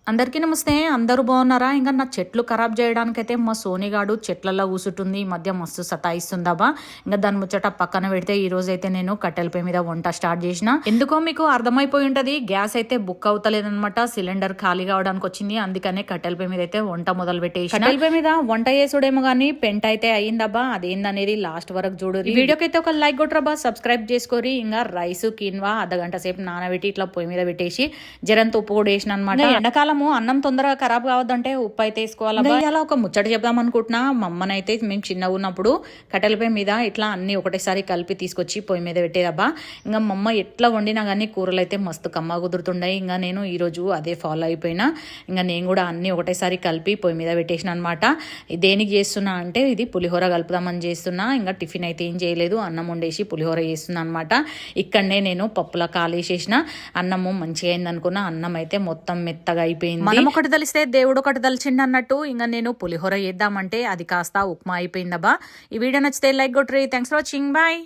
అందరికీ నమస్తే. అందరూ బాగున్నారా? ఇంకా నా చెట్లు ఖరాబ్ చేయడానికైతే మా సోనిగాడు చెట్లలో కూసుంటుంది. ఈ మధ్య మస్తు సతాయిస్తుందబ్బా. ఇంకా దాని ముచ్చట పక్కన పెడితే ఈ రోజు అయితే నేను కట్టెలపై మీద వంట స్టార్ట్ చేసిన. ఎందుకో మీకు అర్థమైపోయి ఉంటది, గ్యాస్ అయితే బుక్ అవుతలేదనమాట. సిలిండర్ ఖాళీ కావడానికి వచ్చింది, అందుకనే కట్టెలపై మీద అయితే వంట మొదలు పెట్టేసి కట్టెలపై మీద వంట చేసుడేమో గానీ పెంట అయితే అయ్యిందబ్బా. అదేందనేది లాస్ట్ వరకు చూడు. ఈ వీడియోకి అయితే ఒక లైక్ కొట్టరబ్బా, సబ్స్క్రైబ్ చేసుకోరి. ఇంకా రైస్ కిన్వా అర్ధగంట సేపు నానబెట్టి ఇట్లా పొయ్యి మీద పెట్టేసి జరంత ఉప్పు కూడా వేసిన అనమాట. ఎండాకాలం అన్నం తొందరగా ఖరాబ్ కావద్దంటే ఉప్పు అయితే వేసుకోవాలి. అలా ఒక ముచ్చట చెప్దాం అనుకుంటున్నా. మా అమ్మనైతే మేము చిన్నగా ఉన్నప్పుడు కట్టెలపై మీద ఇట్లా అన్ని ఒకటేసారి కలిపి తీసుకొచ్చి పొయ్యి మీద పెట్టేదబ్బా. ఇంకా మా అమ్మ ఎట్లా వండినా కానీ కూరలు అయితే మస్తు కమ్మ కుదురుతుండే. ఇంకా నేను ఈరోజు అదే ఫాలో అయిపోయినా. ఇంకా నేను కూడా అన్ని ఒకటేసారి కలిపి పొయ్యి మీద పెట్టేసిన అనమాట. దేనికి చేస్తున్నా అంటే ఇది పులిహోర కలుపుదామని చేస్తున్నా. ఇంకా టిఫిన్ అయితే ఏం చేయలేదు, అన్నం వండేసి పులిహోర చేస్తున్నా అనమాట. ఇక్కడనే నేను పప్పులా కాలేసేసిన. అన్నము మంచిగా అయింది అనుకున్నా, అన్నం అయితే మొత్తం మెత్తగా అయిపోయింది. మనం ఒకటి తెలిస్తే దేవుడు ఒకటి తలిచిండు అన్నట్టు ఇంకా నేను పులిహోర చేద్దామంటే అది కాస్త ఉప్మా అయిపోయిందబ్బా. ఈ వీడియో నచ్చితే లైక్ కొట్టరి. Thanks for watching. బాయ్.